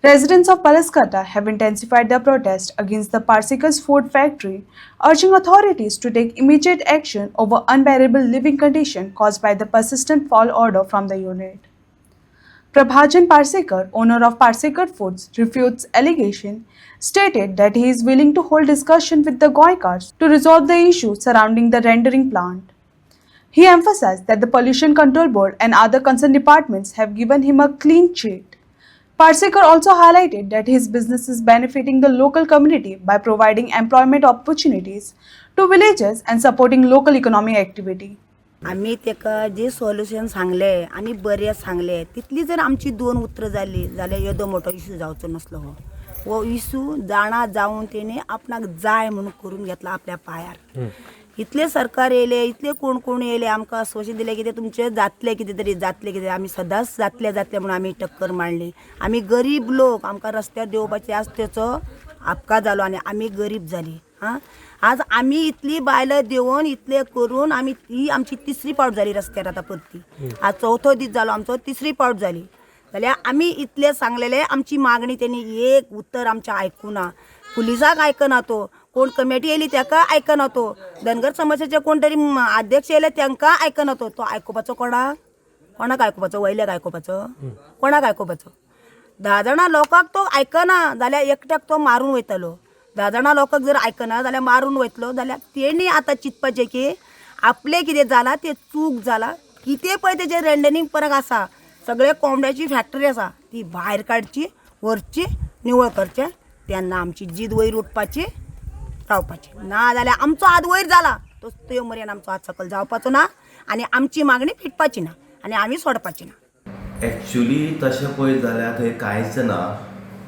Residents of Palaskata have intensified their protest against the Parsikas food factory, urging authorities to take immediate action over unbearable living conditions caused by the persistent fall order from the unit. Prabhajan Parsekar, owner of Parsekar Foods, refutes allegation, stated that he is willing to hold discussion with the Goikars to resolve the issue surrounding the rendering plant. He emphasized that the Pollution Control Board and other concerned departments have given him a clean sheet. Parsekar also highlighted that his business is benefiting the local community by providing employment opportunities to villagers and supporting local economic activity. आम्ही तेका जे solution सांगले आणि बरे सांगले तितली जर आमची दोन उतर जाली जाल्यार येदो मोठो इशू जावचो नसलो हो इशू जाणा जावन तेणे आपणाक जाय म्हणून करून घेतला आपल्या पायार. इतले सरकार येयले इतले कोण कोण येयले आमकां आश्वासन दिलें की तुमचे जातले कितें तरी जातले कितें. आमी सदांच जातले जातले म्हणून आमी टक्कर मारली. आमी गरीब लोक आमकां रस्त्यार देवपाचे आसतेचो अपघात जालो आनी आमी गरीब जाली. आज आमी इतली बायलां देंवन इतले करून आमी ही आमची तिसरी पावट जाली रस्त्यार आतां परती. आज चवथो दीस जालो आमचो तिसरी पावट जाली जाल्यार आमी इतले सांगलेले आमची मागणी तेणी एक उतर आमचें आयकुना. पुलिसाक आयकना तो, कोण कमिटी येयली ताका आयकना तो, धनगर समाजाचे कोण तरी अध्यक्ष येयले तांकां आयकना तो. तो आयकुपाचो कोणाक आयकुपाचो? वयल्याक आयकुपाचो? कोणाक आयकुपाचो? 10 जाणां लोकांक तो आयकना जाल्यार एकट्याक तो मारून वयतलो. 10 जाणां लोकांक जर आयकना जाल्यार मारून वयतलो. जाल्यार तेणी आतां चिंतपाचें की आपलें कितें जालां तें चूक जालां. कितें पळय तेजें रेंडनिंग परक आसा, सगळे कोंबड्याची फॅक्टरी आसा ती भायर काडची, व्हरची, निवळ करचें. तेन्ना आमची जीद वयर उठपाची, रावपाची. ना जाल्यार आमचो हात वयर जाला तो ते मरेन आमचो हात सकयल जावपाचो ना आनी आमची मागणी फिटपाची ना आनी आमी सोडपाची ना. एक्चुली तशें पळयत जाल्यार थंय कांयच ना.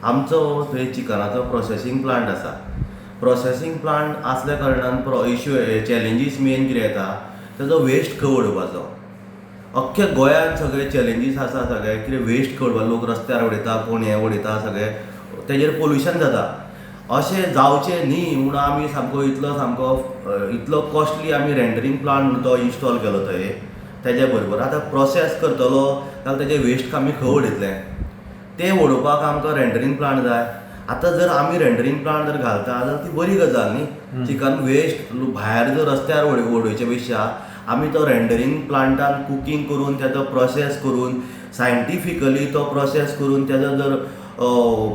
आमचो थंय चिकनाचो प्रोसेसींग प्लांट आसा. प्रोसेसींग प्लांट आसल्या कारणान इश्यू चॅलेंजीस मेन कितें येता तेजो वेस्ट खंय उडोवपाचो. अख्ख्या गोंयांत सगळे चॅलेंजीस आसा. सगळे कितें वेस्ट खंय उडोवपा, लोक रस्त्यार उडयता, कोण हें उडयता, सगळे तेजेर पोल्युशन जाता. अशें जावचें न्ही म्हणून आमी इतलो कॉस्टली आमी रेंडरिंग प्लांट तो इन्स्टॉल केलो थंय. तेज्या बरोबर आतां प्रोसेस करतलो जाल्यार तेजें वेस्ट आमी खंय उडयतलें तें उडोवपाक आमकां रेंडरिंग प्लांट जाय. आतां जर आमी रेंडरिंग प्लांट जर घालता जाल्यार ती बरी गजाल न्ही. चिकन वेस्ट भायर जर रस्त्यार उडोवचे पेक्षा आमी तो रेंडरिंग प्लांटान कुकींग करून तेजो प्रोसेस करून सायंटिफिकली तो प्रोसेस करून तेजो जर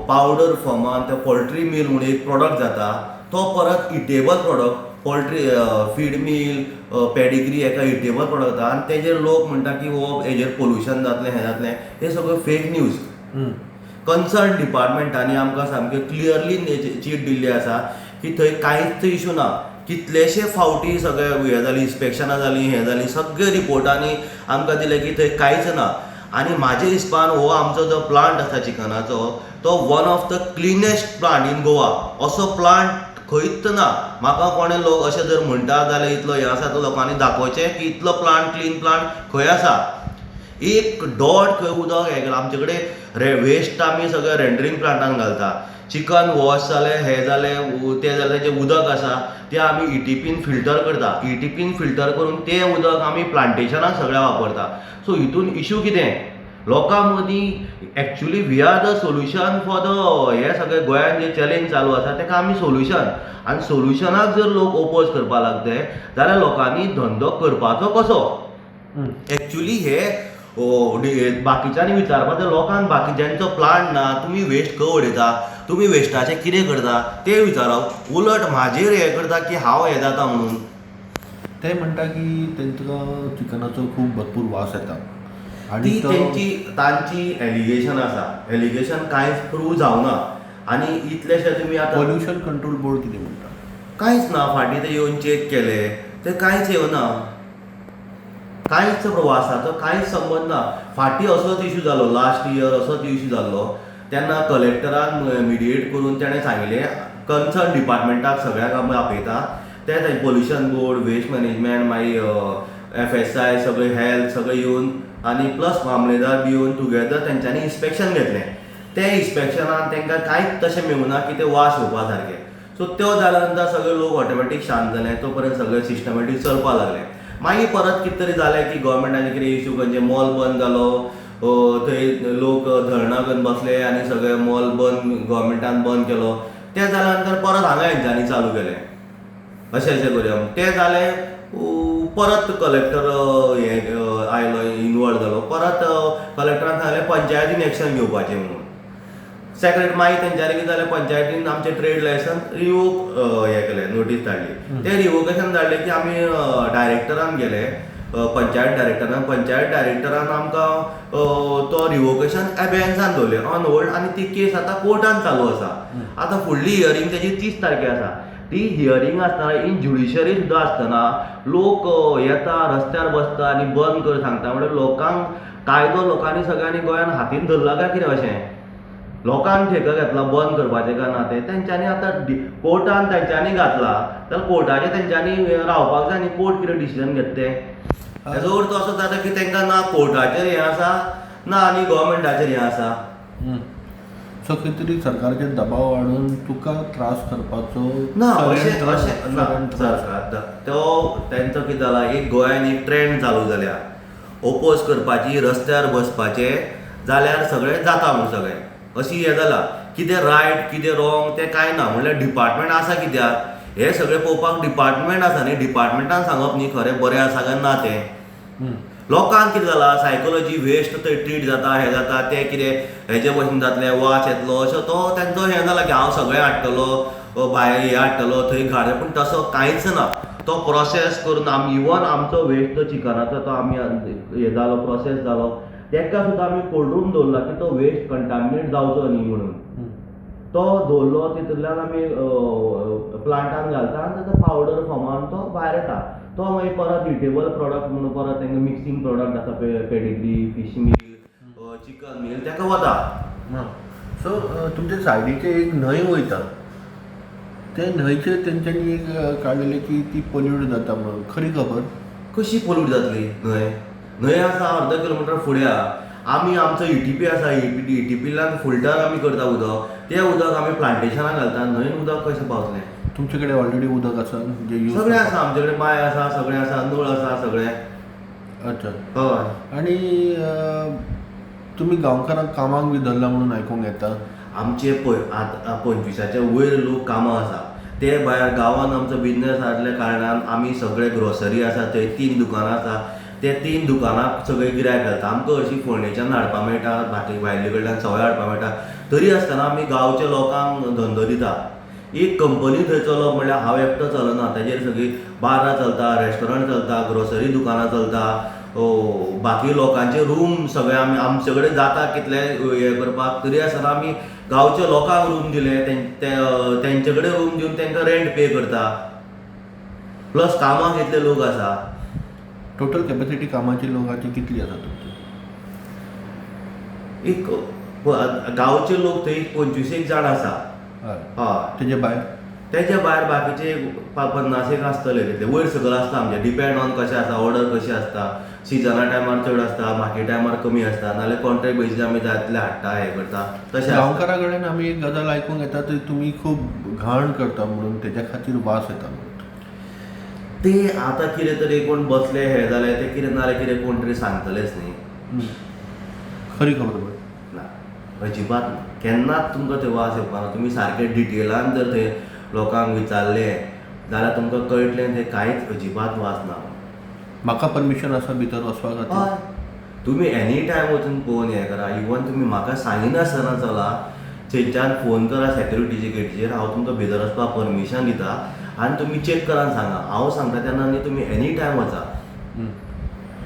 पावडर फॉर्मान ते पोल्ट्री मील म्हणून एक प्रोडक्ट जाता तो परत eatable product poultry feed meal pedigree हेका इटेबल प्रोडक्ट जाता आनी तेजेर लोक म्हणटा की हो हेजेर पोल्युशन जातलें हें जातलें. हे सगळें फेक न्यूज. कन्सर्न डिपार्टमेंटांनी आमकां सामकें क्लियरली चीट दिल्ली आसा की थंय कांयच इशू ना. कितलेशे फावटी सगळे हें जाली, इन्स्पेक्शनां जालीं, हें जालीं, सगळे रिपोर्टांनी आमकां दिलें की थंय कांयच ना. आनी म्हाजे हिसपान हो आमचो जो प्लांट आसा चिकनाचो तो one of the cleanest plant in Goa. असो प्लांट खंयच ना. म्हाका कोणे लोक अशें जर म्हणटा जाल्यार इतलो हें आसा तो लोकांनी दाखोवचें की इतलो प्लांट क्लीन प्लांट खंय आसा. एक डॉट खंय उदक हें केलां. आमचे कडेन वेस्ट आमी सगळे रेंडरिंग प्लांटान घालता. चिकन वॉश जालें, हें जालें, तें जालें, जें उदक आसा तें आमी ETPन फिल्टर करता. ETPन फिल्टर करून तें उदक आमी प्लांटेशनाक सगळ्या वापरता. सो हितून इशू कितें? लोकां मदीं actually we are the solution for the हे सगळें गोंयांत जे चॅलेंज चालू आसा ताका आमी सोल्युशन. आनी सोल्युशनाक जर लोक ओपोज करपाक लागले जाल्यार लोकांनी धंदो करपाचो कसो? एक्चुली हे बाकीच्यांनी विचारपाचें लोकांक बाकीच्यांचो प्लांट ना, तुमी वेस्ट खंय उडयता, तुमी वेस्टाचें कितें करता तें विचारप. उलट म्हाजेर हें करता की हांव हें जाता म्हणून. ते म्हणटा की तांकां चिकनाचो खूब भरपूर वास येता ती तांची एलिगेशन आसा. एलिगेशन कांयच प्रूव जावना. आनी इतलेशे तुमी आतां पोल्युशन कंट्रोल बोर्ड कितें म्हणटा? कांयच ना. फाटीं ते येवन चॅक केले ते कांयच येवना. कांयच वासाचो कांयच संबंद ना. फाटीं असोच इशू जालो, लास्ट इयर असोच इशू जाल्लो. तेन्ना कलेक्टरान मिडिएट करून ताणें सांगलें कन्सर्न डिपार्टमेंटाक सगळ्याक आमी आपयता. ते थंय पोल्युशन बोर्ड, वेस्ट मॅनेजमेंट, मागीर FSI सगळे हेल्थ सगळे येवन आनी प्लस मामलेदार बी येवन टुगेदर तेंच्यांनी इन्स्पेक्शन घेतलें. ते इन्स्पेक्शनान तांकां कांयच तशें मेळूना की ते वास येवपा सारकें. सो त्यो जाल्या नंतर सगळे लोक ऑटोमॅटीक शांत जाले. तो पर्यंत सगळें सिस्टमॅटीक चलपाक लागलें. मागीर परत कितें तरी जालें की गव्हर्मेंटाचें कितें इशू खंयचें मॉल बंद जालो, थंय लोक धरणां करून बसले आनी सगळे मॉल बंद गव्हर्मेंटान बंद केलो. तें जाल्या नंतर परत हांगा हेंच्यांनी चालू केलें अशें करुया. तें जालें परत कलेक्टर आयलो इनवॉल्व जालो. परत कलेक्टरान सांगलें पंचायतीन एक्शन घेवपाचें म्हणून. सेक्रेट मागीर तेंच्यांनी कितें जालें पंचायतीन आमचें ट्रेड लायसन्स रिवोक हें केलें नोटीस धाडली. तें रिवोकेशन धाडलें की आमी डायरेक्टरान गेले पंचायत डायरेक्टरान आमकां तो रिवोकेशन एबेन्सान दवरलें ऑन होल्ड आनी ती केस आतां कोर्टान चालू आसा. आतां फुडली हियरींग तेजी 30 तारखेर आसा. ती हियरींग आसतना इन ज्युडिशरी सुद्दां आसतना लोक येता रस्त्यार बसता आनी बंद कर सांगता म्हणजे लोकांक कायदो लोकांनी सगळ्यांनी गोंयान हातीन धरला काय कितें अशें. लोकांक ठेका घेतला बंद करपाचें काय ना तें तेंच्यांनी आतां कोर्टान तेंच्यांनी घातला जाल्यार कोर्टाचें तेंच्यांनी रावपाक जाय आनी कोर्ट कितें डिसिजन घेता तें. हेजो अर्थ असो जाता की तांकां ना कोर्टाचेर हें आसा ना आनी गव्हर्मेंटाचेर हें आसा. सो खंय तरी सरकाराचेर दबाव हाडून तुका त्रास करपाचो ना अशें ना सरकार तो तेंचो कितें जाला एक गोंयान एक ट्रेंड चालू जाल्या ओपोज करपाची रस्त्यार बसपाचें जाल्यार सगळें जाता म्हूण सगळें अशी हें जालां. कितें रायट कितें रॉंग तें कांय ना म्हणल्यार डिपार्टमेंट आसा कित्याक हे सगळें पळोवपाक डिपार्टमेंट आसा न्ही. डिपार्टमेंटान सांगप न्ही खरें बरें आसा काय ना तें. लोकांक कितें जालां सायकोलॉजी वेस्ट थंय ट्रीट जाता हें जाता तें कितें हेजे भशेन जातलें वास येतलो अशें तो तेंचो हें जाला की हांव सगळें हाडटलो भायर हें हाडटलो थंय घाण पूण तसो कांयच ना. तो प्रोसेस करून आमी इवन आमचो वेस्ट तो चिकनाचो तो आमी हें जालो प्रोसेस जालो तेका सुद्दां आमी कोल्ड रूम दवरला की तो वेस्ट कंटामिनेट जावचो न्ही म्हणून. तो दवरलो तितूंतल्यान आमी प्लांटान घालता आनी ताचो पावडर फॉर्मान तो भायर येता. तो मागीर परत इटेबल प्रॉडक्ट म्हणून परत तांकां मिक्सिंग प्रॉडक्ट आसा pedigree fish meal chicken meal ताका वता. सो तुमच्या सायडीचे एक न्हंय वयता ते न्हंयचेर तेंच्यांनी एक काडलेलें की ती पोल्यूट जाता म्हणून खरी खबर. कशी पोल्यूट जातली न्हंय आसा अर्द किलोमिटर फुडें आहा. आमी आमचो ईटीपी आसा ईटीपींतल्यान फिल्टर आमी करता उदक तें उदक आमी प्लांटेशनाक घालता. न्हंयेन उदक कशें पावतलें. तुमचे कडेन ऑलरेडी उदक आसा जे यूज सगळें आसा आमचे कडेन बांय आसा सगळें आसा नळ आसा सगळें. अच्छा. हय आनी तुमी गांवकारांक कामाक बी धरला म्हणून आयकूंक येता. आमचे पळय आतां 25च्या वयर लोक कामां आसा ते भायर गांवांत आमचो बिजनेस आसल्या कारणान आमी सगळे ग्रोसरी आसा थंय 3 दुकानां आसा ते 3 दुकानाक सगळे गिरायक घालता. आमकां हरशीं फोंडेच्यान हाडपा मेळटा भायले कडल्यान सवाय हाडपा मेळटा तरी आसतना आमी गांवच्या लोकांक धंदो दिता. एक कंपनी थंय चलप म्हणल्यार हांव एकटो चलना ताजेर सगळीं बारां चलता रेस्टॉरंट चलता ग्रोसरी दुकानां चलता बाकी लोकांचे रूम सगळे आमचे कडेन जाता कितले हें करपाक तरी आसतना आमी गांवच्या लोकांक रूम दिले तेंचे कडेन रूम दिवन तांकां रेंट पे करता प्लस कामाक इतले लोक आसा. टोटल कॅपॅसिटी कामाची लोकांची कितली आसा तुमची. एक गांवचे लोक थंय 25 जाण आसा. हय तेजे भायर तेच्या भायर बाकीचे 50 आसतले तितले वयर सकयल आसता आमचे डिपेंड ऑन कशें आसा ऑर्डर कशी आसता. सिजना टायमार चड आसता बाकी टायमार कमी आसता नाल्यार कॉन्ट्रॅक्ट बेजीस आमी जाय तितले हाडटा हें करता तशें. गांवकारा कडेन आमी एक गजाल आयकूंक येता ती तुमी खूब घाण करता म्हणून तेच्या खातीर वास येता म्हणून. ते आतां कितें तरी कोण बसले हें जालें तें कितें नाल्यार कितें कोण तरी सांगतलेच न्ही. खरी खबर ना अजिबात ना केन्नाच तुमकां थंय वास येवपाना. तुमी सारके डिटेलान जर थंय लोकांक विचारलें जाल्यार तुमकां कळटलें थंय कांयच अजिबात वास ना. म्हाका परमिशन आसा भितर वचपा खातीर. हय तुमी एनी टायम वचून पळोवन हें करा. इवन तुमी म्हाका सांगिनासतना चला थंयच्यान फोन करा सॅक्युरिटीचे गेटीचेर हांव तुमकां भितर वचपाक परमिशन दिता आनी तुमी चॅक करान सांगा. हांव सांगता तेन्ना न्ही तुमी एनी टायम वचा.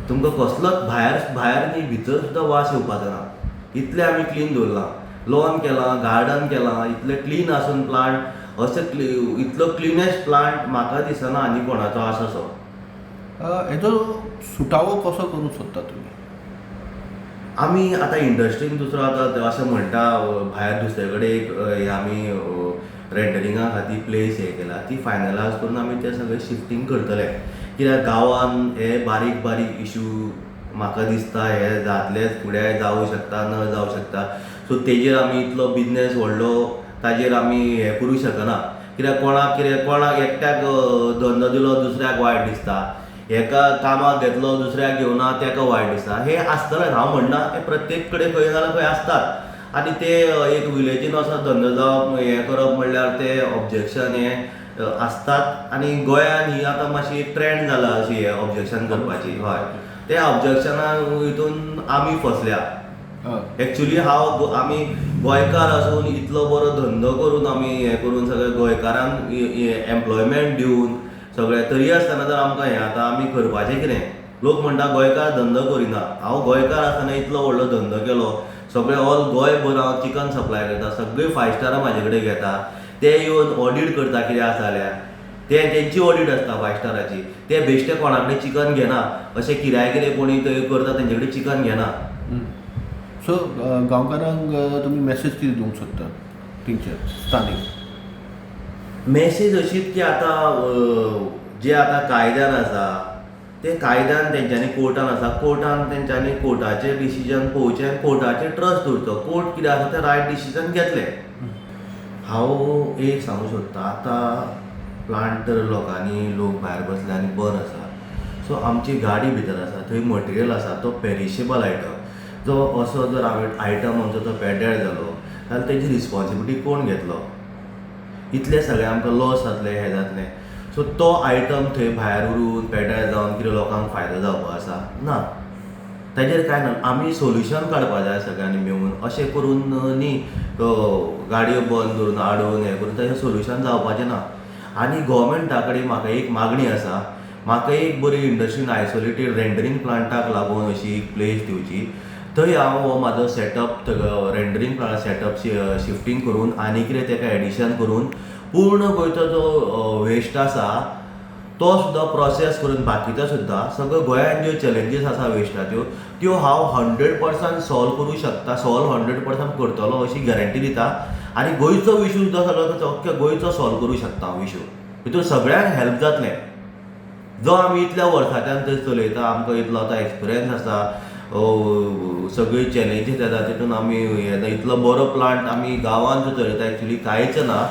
तुमकां कसलोच भायर न्ही भितर सुद्दां वास येवपाचो ना. इतलें आमी क्लीन दवरलां लॉन केलां गार्डन केलां इतलें क्लीन आसून प्लांट अशें इतलो क्लिनेस्ट प्लांट म्हाका दिसना आनी कोणाचो आसा सो. हेजो सुटावो कसो करूंक सोदता तुमी. आमी आतां इंडस्ट्रीन दुसरो आतां अशें म्हणटा भायर दुसरे कडेन एक हें आमी रेंटरिंगा खातीर प्लेस हें केला ती फायनलायज करून आमी तें सगळें शिफ्टींग करतले. कित्याक गांवान हे बारीक बारीक इशू म्हाका दिसता हे जातलेच फुडें जावं शकता न जावं शकता. सो तेजेर आमी इतलो बिजनेस व्हडलो ताजेर आमी हें करूं शकना. कित्याक कोणाक एकट्याक धंदो दिलो दुसऱ्याक वायट दिसता. एका कामाक घेतलो दुसऱ्याक घेवना तेका वायट दिसता. हे आसतलें, हांव म्हणना, हे प्रत्येक कडेन खंय ना खंय आसतात. आनी ते एक विलेजीन असो धंदो जावप हें करप म्हणल्यार ते ऑब्जेक्शन हें आसतात. आनी गोंयांत ही आतां मातशी ट्रेंड जाला अशी हें ऑब्जेक्शन करपाची. हय, त्या ऑब्जेक्शना हितून आमी फसल्या. एक्चुली आमी गोंयकार आसून इतलो बरो धंदो करून आमी हें करून सगळ्या गोंयकारांक एम्प्लॉयमेंट दिवन सगळें तरी आसतना जर आमकां हें आतां आमी करपाचें कितें? लोक म्हणटा गोंयकार धंदो करिना. हांव गोंयकार आसतना इतलो व्हडलो धंदो केलो, सगळें ऑल गोंयभर हांव चिकन सप्लाय करता, सगळीं 5 स्टारां म्हाजे कडेन घेता. ते येवन ऑडीट करता कितें आसा जाल्यार. तेंची ऑडीट आसता 5 स्टाराची. ते बेश्टे कोणा कडेन चिकन घेना, अशें किराय कितें कोणी थंय करता तेंचे कडेन चिकन घेना. सो गांवकारांक तुमी मॅसेज कितें दिवंक सोदता तेंचे स्थानीक? मॅसेज अशीच की आतां जे आतां कायद्यान आसा ते कायद्यान तेंच्यांनी कोर्टान आसा, कोर्टान तेंच्यांनी कोर्टाचें डिसिजन पळोवचें आनी कोर्टाचेर ट्रस्ट दवरचो. कोर्ट कितें आसा तें रायट डिसिजन घेतलें. हांव एक सांगूं सोदतां, आतां प्लांट तर लोक भायर बसले आनी बंद आसा. सो आमची गाडी भितर आसा, थंय मटेरियल आसा तो पेरिशेबल आयटम. जो असो जर हांवें आयटम आमचो तो पेड्ड्यार जालो जाल्यार तेजी रिस्पॉन्सिबिलिटी कोण घेतलो? इतलें सगळें आमकां लॉस जातलें, हें जातलें. सो तो आयटम थंय भायर उरून पेड्ड्यार जावन कितें लोकांक फायदो जावपा आसा? ना. ताजेर कांय ना. आमी सोल्युशन काडपा जाय सगळ्यांनी मेळून. अशें करून न्ही गाडयो बंद करून हाडून हें करून ताजें सोल्युशन जावपाचें ना. आनी गोवोरमेंटा कडेन म्हाका एक मागणी आसा, म्हाका एक बरी इंडस्ट्रीन आयसोलेटेड रेंडरींग प्लांटाक लागून अशी एक प्लेस दिवची. थंय हांव हो म्हाजो setup rendering plant setup shifting करून आनी कितें ताका एडिशन करून पूर्ण गोंयचो जो वेस्ट आसा तो सुद्दां प्रोसेस करून बाकीचो सुद्दां सगळ्यो गोंयांत ज्यो चॅलेंजीस आसा वेस्टाच्यो त्यो हांव 100% सॉल्व करूं शकता. सॉल्व 100% करतलो अशी गॅरंटी दिता. आनी गोंयचो इशू सुद्दां सगळो अख्ख्या गोंयचो सॉल्व करूं शकता हांव इशू. हितून सगळ्यांक हेल्प जातलें. जो आमी इतल्या वर्सांच्यान थंय चलयता, आमकां इतलो आतां एक्सपिरियन्स आसा, सगळी चॅलेंजीस येता तितून आमी इतलो बरो प्लांट आमी गांवांत जो चलयता एक्चुली कांयच ना.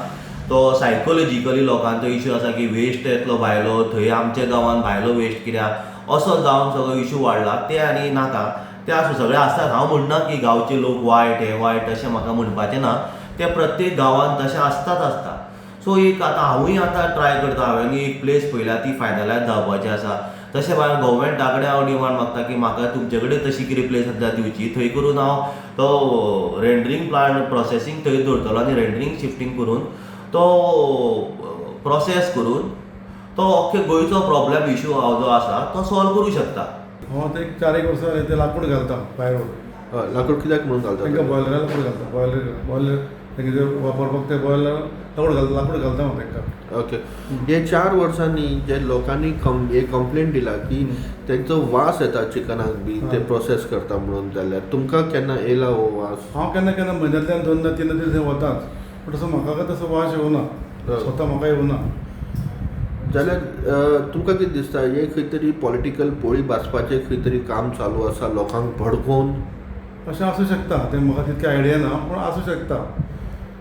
तो सायकोलॉजिकली लोकांचो इशू आसा की वेस्ट येतलो भायलो, थंय आमच्या गांवांत भायलो वेस्ट कित्याक असो जावन सगळो इशू वाडला. ते आनी नाका, ते आसूं सगळें आसतात. हांव म्हणना की गांवचे लोक वायट हें वायट अशें म्हाका म्हणपाचें ना. ते प्रत्येक गांवांत तशें आसता. सो एक आतां हांवूय आतां ट्राय करता. हांवें एक प्लेस पळयल्या ती फायनलायज जावपाची आसा. तशें भायर गोवोरमेंटा कडेन हांव डिमांड मागता की म्हाका तुमचे कडेन तशी कितें प्लेस आसा दिवची. थंय करून हांव तो रेंडरींग प्लांट प्रोसेसींग थंय दवरतलो आनी रेंडरींग शिफ्टींग करून तो प्रोसेस करून तो अख्खे गोंयचो प्रॉब्लेम इशू हांव जो आसा तो सॉल्व करूं शकता. हांव ते 4 वर्सां जालीं ते लाकूड घालता भायर व्हरून. हय, लाकूड कित्याक म्हणून घालता? तांकां बॉयलरा लाकूड घालता. बॉयलर तेंगे वापरपाक ते बॉयलर लाकूड घालता हांव तांकां. ओके. हे 4 वर्सांनी जे लोकांनी एक कंप्लेंट दिला की तेंचो वास येता चिकनाक बी ते प्रोसेस करता म्हणून, जाल्यार तुमकां केन्ना येयला हो वास? हांव केन्ना म्हयन्यांतल्यान 2-3 दीस वताच, पूण तसो म्हाका तसो वास येवना. स्वता म्हाका येवना. जाल्यार तुमकां कितें दिसता हे खंय तरी पॉलिटिकल पोळी भाजपाचें खंय तरी काम चालू आसा लोकांक भडकोवन? अशें आसूं शकता. तें म्हाका तितकी आयडिया ना, पूण आसूं शकता.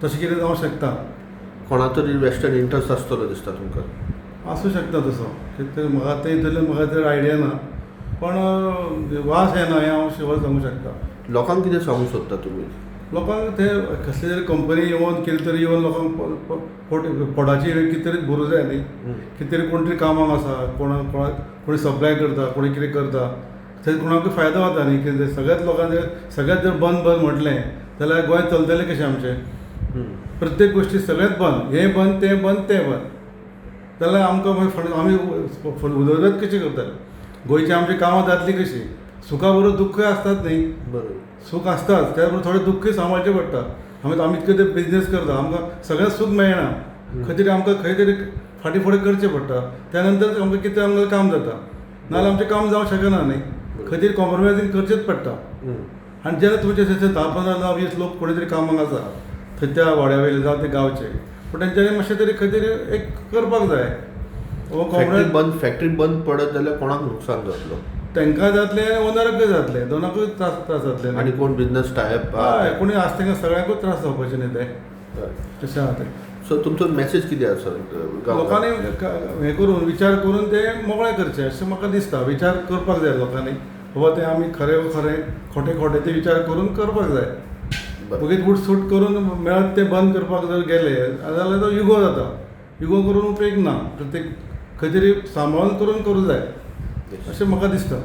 तशें कितें जावं शकता. कोणा तरी वेस्टर्न इंट्रस्ट आसतलो दिसता तुमकां? आसूं शकता तसो. कितें म्हाका तर आयडिया ना, पण वास येना हें हांव शुवर सांगूं शकता. लोकांक कितें सांगूंक सोदता तुमी? लोकांक ते कसले तरी कंपनी येवन कितें तरी येवन लोकांक पोटाची कितें तरी भरूं जाय न्ही. कितें तरी कोण तरी कामाक आसा, कोणी सप्लाय करता, कोणी कितें करता, थंय कोणाकूय फायदो जाता न्ही. कितें सगळ्याच लोकांक सगळ्यात जर बंद म्हटलें जाल्यार गोंय चलतलें कशें आमचें? प्रत्येक गोश्टी सगळ्यात बंद, हें बंद तें बंद तें बंद जाल्यार आमकां आमी उदरगत कशी करतले? गोंयची आमची कामां जातली कशी? सुखा बरोबर दुख्खय आसतात न्ही. बरोबर. सूख आसताच, त्या बरोबर थोडें दुख्खय सांबाळचें पडटा. आमी इतके ते बिजनेस करता, आमकां सगळ्यात सूख मेळना. खंय तरी आमकां खंय तरी फाटीं फुडें करचें पडटा. त्या नंतर आमकां कितें आमकां काम जाता, नाजाल्यार आमचें काम जावंक शकना न्ही. खंय तरी कॉम्प्रोमायजींग करचेंच पडटा. आनी जेन्ना तुमचे 10-15-20 लोक कोणी तरी कामाक आसा थंय त्या वाड्या वयले जावं ते गांवचे, पूण तेंच्यांनी मातशें तरी खंय तरी एक करपाक जाय. फॅक्टरी बंद पडत जाल्यार कोणाक नुकसान जातलो? तांकां जातलें, ओनराकूय जातलें, दोनाकूय त्रास जातले. आनी कोण बिजनस टायप हय, कोणी आसा तांकां सगळ्यांकूच त्रास जावपाचे न्ही ते. तशें आसा तें. सो तुमचो मेसेज कितें आसा लोकांनी हें करून विचार करून ते मोकळे करचे अशें म्हाका दिसता. विचार करपाक जाय लोकांनी, बाबा तें आमी खरें खरें खोटें खोटें ते विचार करून करपाक जाय. उगीच उठसूट करून मेळत ते बंद करपाक जर गेले जाल्यार तो युगो जाता. युगो करून उपेग ना. ते खंय तरी सांबाळून करून करूं जाय अशें म्हाका दिसता.